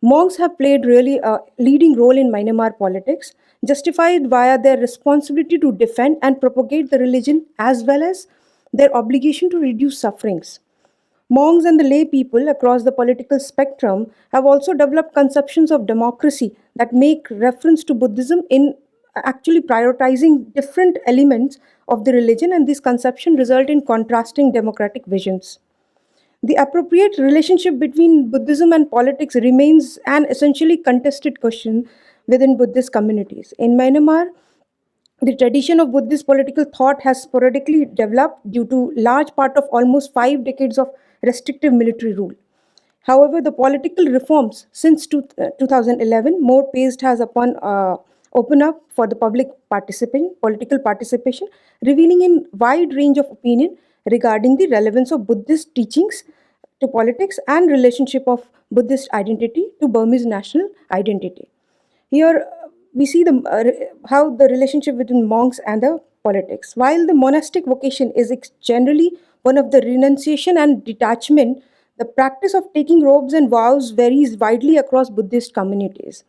Speaker 4: Monks have played really a leading role in Myanmar politics, justified via their responsibility to defend and propagate the religion as well as their obligation to reduce sufferings. Monks and the lay people across the political spectrum have also developed conceptions of democracy that make reference to Buddhism in actually prioritizing different elements of the religion, and these conceptions result in contrasting democratic visions. The appropriate relationship between Buddhism and politics remains an essentially contested question within Buddhist communities. In Myanmar, the tradition of Buddhist political thought has sporadically developed due to large part of almost 5 decades of restrictive military rule. However, the political reforms since 2011 more paced has upon open up for the public political participation, revealing a wide range of opinion regarding the relevance of Buddhist teachings to politics and relationship of Buddhist identity to Burmese national identity. Here we see how the relationship between monks and the politics. While the monastic vocation is generally one of the renunciation and detachment, the practice of taking robes and vows varies widely across Buddhist communities.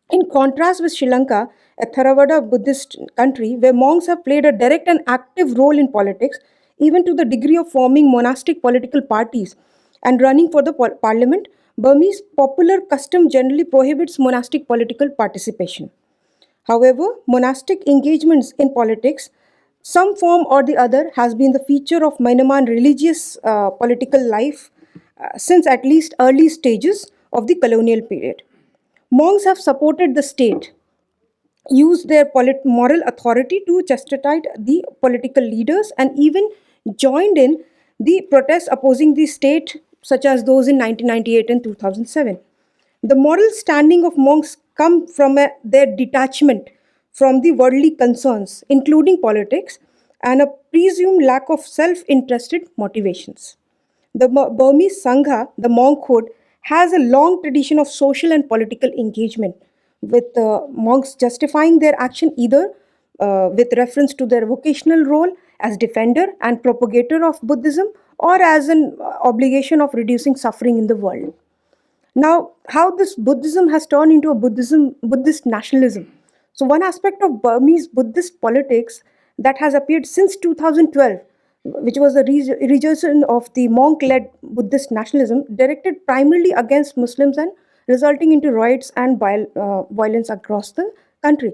Speaker 4: In contrast with Sri Lanka, a Theravada Buddhist country where monks have played a direct and active role in politics, even to the degree of forming monastic political parties and running for the parliament, Burmese popular custom generally prohibits monastic political participation. However, monastic engagements in politics, some form or the other, has been the feature of Myanmar religious political life since at least early stages of the colonial period. Monks have supported the state, used their moral authority to chastise the political leaders, and even joined in the protests opposing the state, such as those in 1998 and 2007. The moral standing of monks come from their detachment from the worldly concerns, including politics, and a presumed lack of self interested motivations. The Burmese Sangha, the monkhood, has a long tradition of social and political engagement, with monks justifying their action either with reference to their vocational role as defender and propagator of Buddhism or as an obligation of reducing suffering in the world. Now, how this Buddhism has turned into a Buddhist nationalism. So, one aspect of Burmese Buddhist politics that has appeared since 2012, which was the resurgence of the monk-led Buddhist nationalism, directed primarily against Muslims and resulting into riots and violence across the country.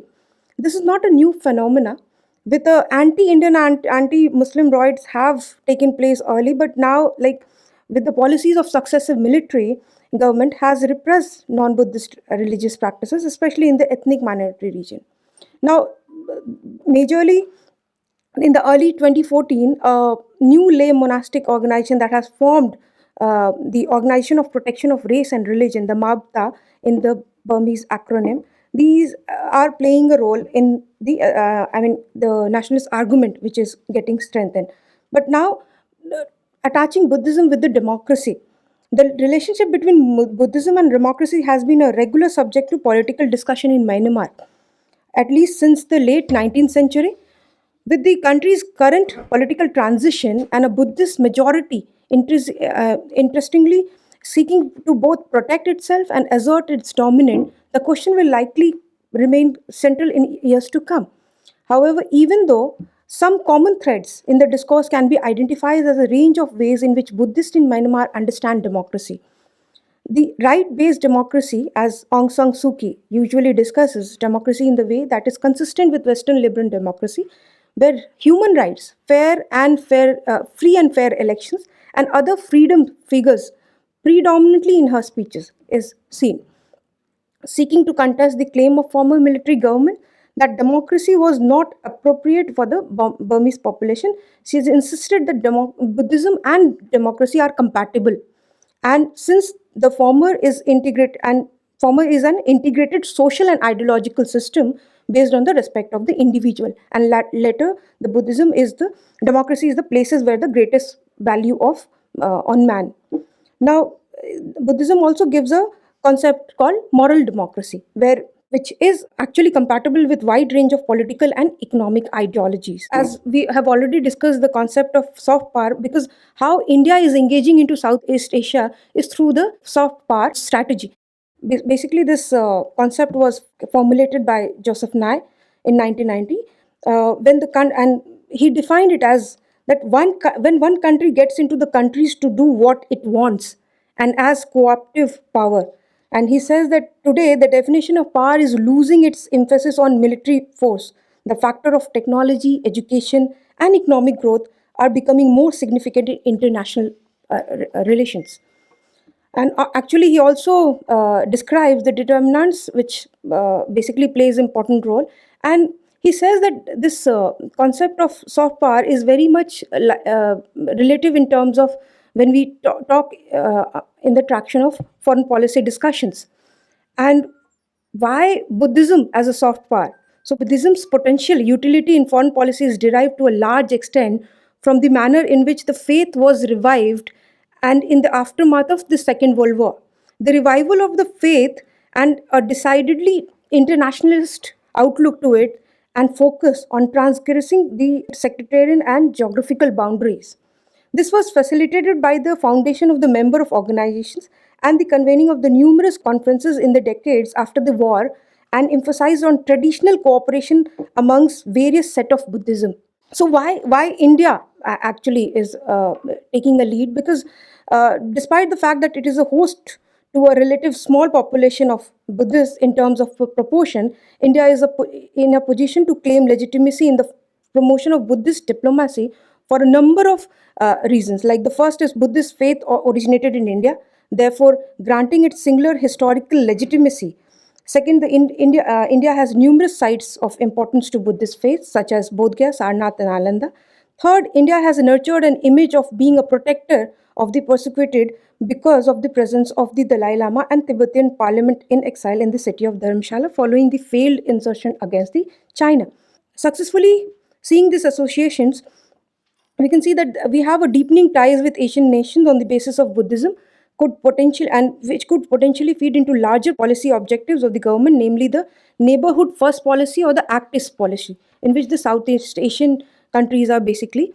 Speaker 4: This is not a new phenomena. With the anti-Indian and anti-Muslim riots have taken place early, but now, like with the policies of successive military government, has repressed non-Buddhist religious practices, especially in the ethnic minority region. Now, majorly in the early 2014, a new lay monastic organization that has formed the Organization of Protection of Race and Religion, the MABTA in the Burmese acronym. These are playing a role in the nationalist argument, which is getting strengthened. But now, attaching Buddhism with the democracy. The relationship between Buddhism and democracy has been a regular subject to political discussion in Myanmar, at least since the late 19th century. With the country's current political transition and a Buddhist majority, interestingly seeking to both protect itself and assert its dominance, the question will likely remain central in years to come. However, even though some common threads in the discourse can be identified as a range of ways in which Buddhists in Myanmar understand democracy. The right based democracy, as Aung San Suu Kyi usually discusses democracy in the way that is consistent with Western liberal democracy, where human rights, free and fair elections, and other freedom figures predominantly in her speeches is seen. seeking to contest the claim of former military government that democracy was not appropriate for the Burmese population. She has insisted that Buddhism and democracy are compatible, and since the former is an integrated social and ideological system based on the respect of the individual, and later the Buddhism is the democracy is the places where the greatest value of on man. Now, Buddhism also gives a concept called moral democracy, which is actually compatible with wide range of political and economic ideologies. As we have already discussed the concept of soft power, because how India is engaging into Southeast Asia is through the soft power strategy. Basically, this concept was formulated by Joseph Nye in 1990, and he defined it as that when one country gets into the countries to do what it wants and as cooperative power. And he says that today the definition of power is losing its emphasis on military force. The factor of technology, education, and economic growth are becoming more significant in international relations. And actually, he also describes the determinants, which basically plays important role. And he says that this concept of soft power is very much relative in terms of when we talk in the traction of foreign policy discussions. And why Buddhism as a soft power? So, Buddhism's potential utility in foreign policy is derived to a large extent from the manner in which the faith was revived and in the aftermath of the Second World War. The revival of the faith and a decidedly internationalist outlook to it and focus on transgressing the sectarian and geographical boundaries. This was facilitated by the foundation of the member of organizations and the convening of the numerous conferences in the decades after the war and emphasized on traditional cooperation amongst various set of Buddhism. So why India actually is taking a lead? Because despite the fact that it is a host to a relative small population of Buddhists in terms of proportion, India is in a position to claim legitimacy in the promotion of Buddhist diplomacy for a number of reasons. Like the first is Buddhist faith originated in India, therefore granting it singular historical legitimacy. Second, India has numerous sites of importance to Buddhist faith, such as Bodh, Gaya, Sarnath, and Alanda. Third, India has nurtured an image of being a protector of the persecuted because of the presence of the Dalai Lama and Tibetan parliament in exile in the city of Dharamshala following the failed insurrection against the China. Successfully seeing these associations, we can see that we have a deepening ties with Asian nations on the basis of Buddhism which could potentially feed into larger policy objectives of the government, namely the neighborhood first policy or the Act East policy, in which the Southeast Asian countries are basically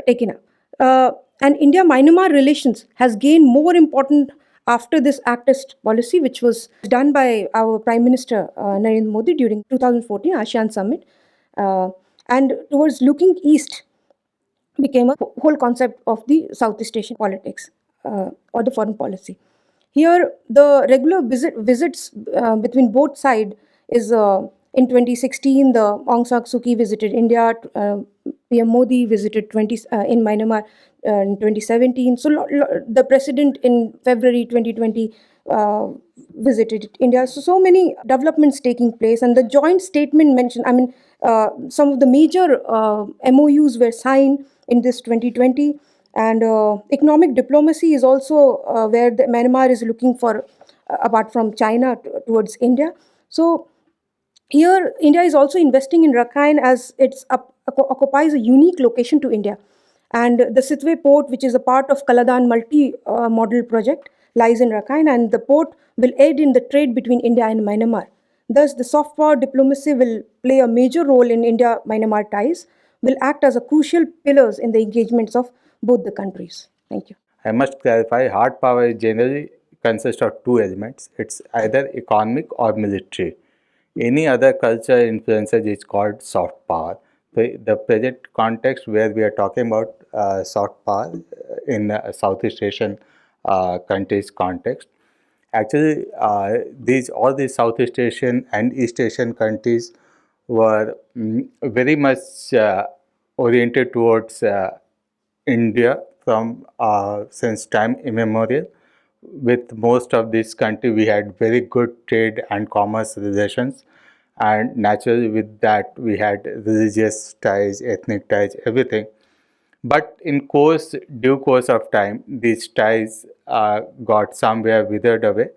Speaker 4: taken up. And India-Myanmar relations has gained more important after this Act East policy, which was done by our Prime Minister Narendra Modi during 2014 ASEAN Summit, and towards looking east became a whole concept of the Southeast Asian politics or the foreign policy. Here, the regular visits between both sides is in 2016, the Aung San Suu Kyi visited India, PM Modi visited in Myanmar in 2017. So the president in February 2020 visited India. So many developments taking place, and the joint statement mentioned. I mean, some of the major MOUs were signed in this 2020, and economic diplomacy is also where the Myanmar is looking for, apart from China, towards India. So here, India is also investing in Rakhine as it occupies a unique location to India. And the Sitwe port, which is a part of Kaladan multi-model project, lies in Rakhine, and the port will aid in the trade between India and Myanmar. Thus, the soft power diplomacy will play a major role in India-Myanmar ties, will act as a crucial pillars in the engagements of both the countries. Thank you.
Speaker 5: I must clarify, hard power generally consists of two elements. It's either economic or military. Any other culture influences is called soft power. The present context where we are talking about soft power in Southeast Asian countries context, actually all these Southeast Asian and East Asian countries were very much oriented towards India from since time immemorial. with most of these countries, we had very good trade and commerce relations. And naturally, with that, we had religious ties, ethnic ties, everything. But in due course of time, these ties got somewhere withered away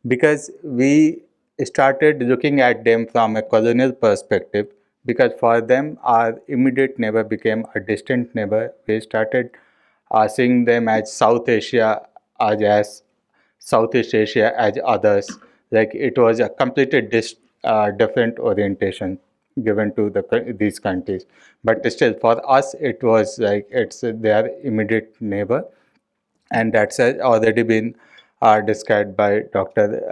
Speaker 5: because we started looking at them from a colonial perspective. Because for them, our immediate neighbor became a distant neighbor. We started seeing them as South Asia, as Southeast Asia, as others. Like it was a completely different orientation given to these countries. But still, for us, it was like it's their immediate neighbor, and that's already been described by Dr.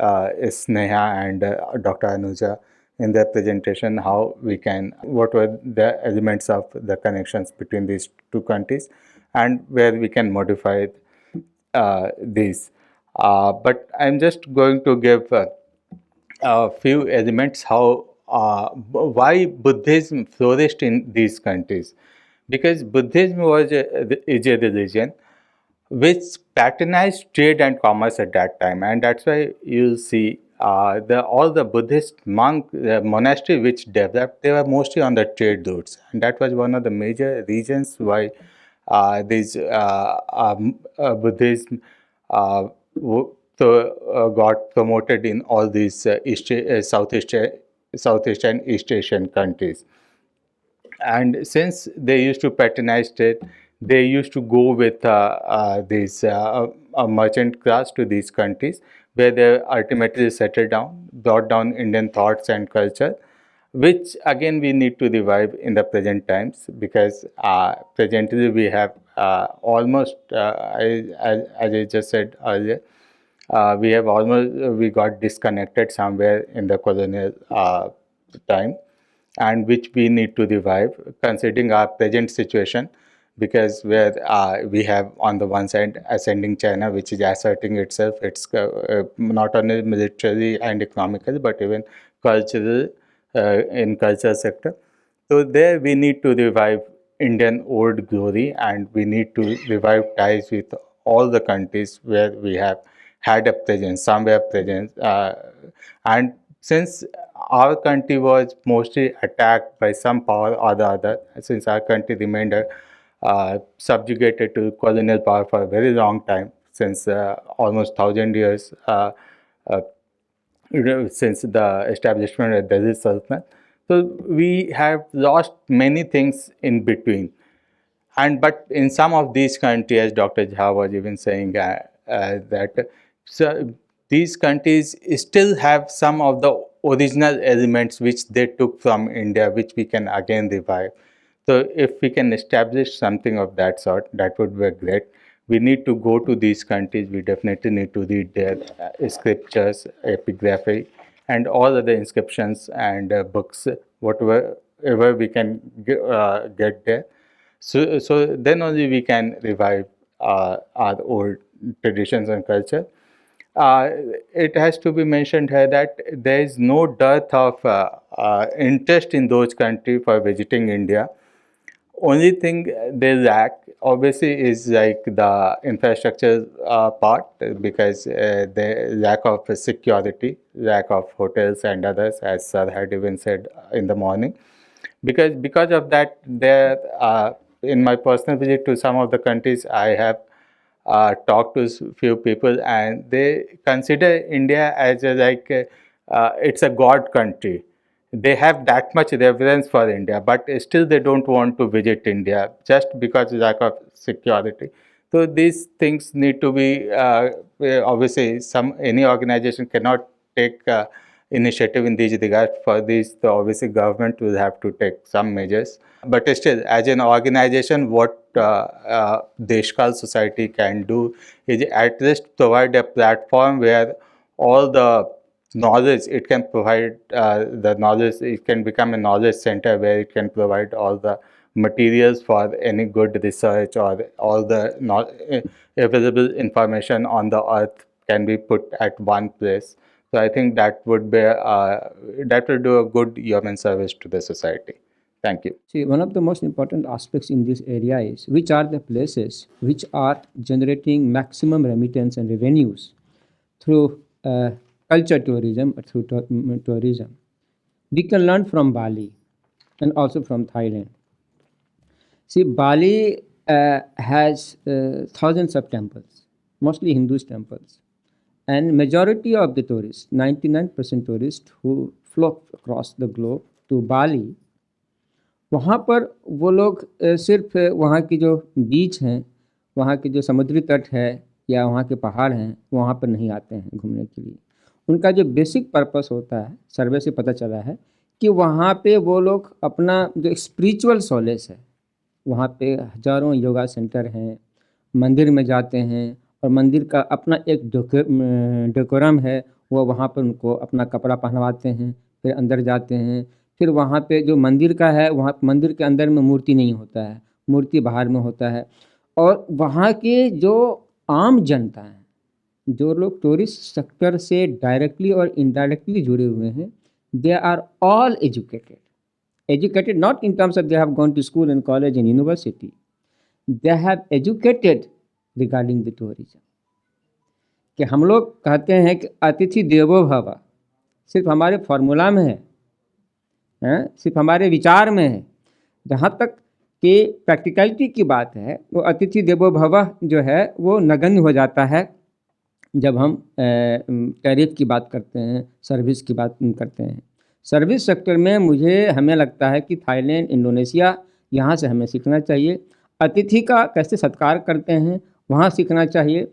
Speaker 5: Sneha and Dr. Anuja in their presentation, how we can, what were the elements of the connections between these two countries and where we can modify these. But I'm just going to give a few elements how why Buddhism flourished in these countries, because Buddhism is a religion which patronized trade and commerce at that time, and that's why you'll see all the Buddhist monastery which developed, they were mostly on the trade routes, and that was one of the major reasons why these Buddhism got promoted in all these Southeast and East Asian countries. And since they used to patronize it, they used to go with these merchant class to these countries, where they ultimately settled down, brought down Indian thoughts and culture, which again we need to revive in the present times, because presently we have almost, as I just said earlier, we got disconnected somewhere in the colonial time, and which we need to revive considering our present situation, because where we have on the one side ascending China, which is asserting itself, it's not only militarily and economically but even cultural, in culture sector. So there we need to revive Indian old glory, and we need to revive ties with all the countries where we have had a presence, somewhere presence. And since our country was mostly attacked by some power or the other, since our country remained subjugated to colonial power for a very long time, since almost 1,000 years, uh, since the establishment of Delhi Sultanate. So we have lost many things in between. And but in some of these countries, as Dr. Jha was even saying, that so these countries still have some of the original elements which they took from India, which we can again revive. So if we can establish something of that sort, that would be great. We need to go to these countries. We definitely need to read their scriptures, epigraphy, and all other inscriptions and books, whatever we can get there. So then only we can revive our old traditions and culture. Uh, it has to be mentioned here that there is no dearth of interest in those countries for visiting India. Only thing they lack obviously is like the infrastructure part, because the lack of security, lack of hotels and others, as sir had even said in the morning. Because of that, there in my personal visit to some of the countries, I have talked to few people, and they consider India as it's a god country. They have that much reverence for India, but still they don't want to visit India just because of lack of security. So these things need to be obviously any organization cannot take initiative in these regards. For this, the obviously government will have to take some measures. But still, as an organization, what Deshkal Society can do is at least provide a platform where all the knowledge it can provide, the knowledge, it can become a knowledge center where it can provide all the materials for any good research, or all the available information on the earth can be put at one place. So I think that will do a good human service to the society. Thank you.
Speaker 1: See, one of the most important aspects in this area is which are the places which are generating maximum remittance and revenues through culture tourism, through tourism. We can learn from Bali and also from Thailand. See, Bali has thousands of temples, mostly Hindu temples, and majority of the tourists, 99% tourists who flock across the globe to Bali, वहाँ पर वो लोग सिर्फ वहाँ की जो बीच हैं, वहाँ के जो समुद्री तट है या वहाँ के पहाड़ हैं, वहाँ पर नहीं आते हैं घूमने के लिए। उनका जो बेसिक पर्पस होता है, सर्वे से पता चला है कि वहाँ पे वो लोग अपना जो स्पिरिचुअल सॉलेस है, वहाँ पे हज़ारों योगा सेंटर हैं, मंदिर में जाते हैं और मंदिर का अपना एक डेकोरम है, वो वहाँ पर उनको अपना कपड़ा पहनवाते हैं, फिर अंदर जाते हैं। फिर वहाँ पे जो मंदिर का है, वहाँ मंदिर के अंदर में मूर्ति नहीं होता है, मूर्ति बाहर में होता है। और वहाँ के जो आम जनता हैं, जो लोग टूरिस्ट सेक्टर से डायरेक्टली और इनडायरेक्टली जुड़े हुए हैं, they are all educated not in terms of they have gone to school and college and university, they have educated regarding the tourism। कि हम लोग कहते हैं कि अतिथि देवो भव सिर्फ हमारे फॉर्मूला में है, सिर्फ हमारे विचार में है। जहाँ तक कि प्रैक्टिकलिटी की बात है, वो अतिथि देवो भव जो है वो नगण्य हो जाता है जब हम टैरिफ की बात करते हैं, सर्विस की बात करते हैं। सर्विस सेक्टर में हमें लगता है कि थाईलैंड, इंडोनेशिया, यहाँ से हमें सीखना चाहिए। अतिथि का कैसे सत्कार करते हैं वहाँ सीखना चाहिए।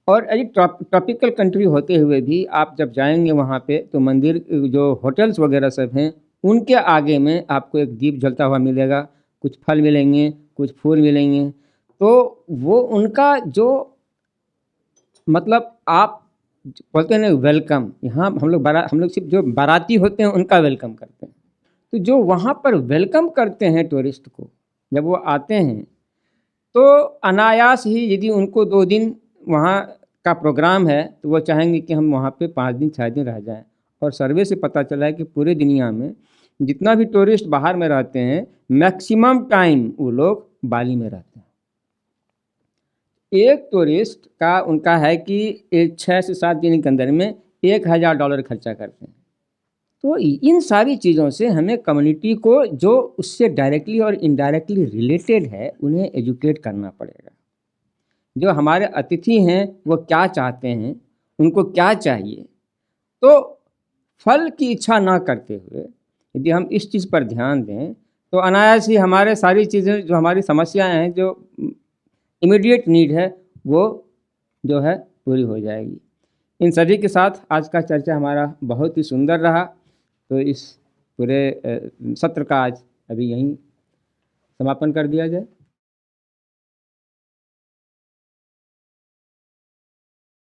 Speaker 1: और यदि ट्रॉपिकल कंट्री होते हुए भी आप जब जाएंगे वहाँ पे, तो मंदिर जो होटल्स वगैरह सब हैं, उनके आगे में आपको एक दीप जलता हुआ मिलेगा, कुछ फल मिलेंगे, कुछ फूल मिलेंगे। तो वो उनका जो मतलब आप बोलते हैं ना वेलकम, यहाँ हम लोग सिर्फ जो बाराती होते हैं उनका वेलकम करते हैं। तो जो वहाँ पर वेलकम करते हैं टूरिस्ट को, जब वो आते हैं तो अनायास ही यदि उनको 2 दिन वहाँ का प्रोग्राम है तो वो चाहेंगे कि हम वहाँ पे 5 दिन 6 दिन रह जाएं। और सर्वे से पता चला है कि पूरे दुनिया में जितना भी टूरिस्ट बाहर में रहते हैं, मैक्सिमम टाइम वो लोग बाली में रहते हैं। एक टूरिस्ट का उनका है कि 6 से 7 दिन के अंदर में $1000 खर्चा करते हैं। तो इन सारी चीज़ों से हमें कम्युनिटी को जो उससे डायरेक्टली और इनडायरेक्टली रिलेटेड है, उन्हें एजुकेट करना पड़ेगा। जो हमारे अतिथि हैं वो क्या चाहते हैं, उनको क्या चाहिए, तो फल की इच्छा ना करते हुए यदि हम इस चीज़ पर ध्यान दें तो अनायास ही हमारे सारी चीज़ें, जो हमारी समस्याएं हैं, जो इमीडिएट नीड है, वो जो है पूरी हो जाएगी। इन सभी के साथ आज का चर्चा हमारा बहुत ही सुंदर रहा। तो इस पूरे सत्र का आज अभी यहीं समापन कर दिया जाए।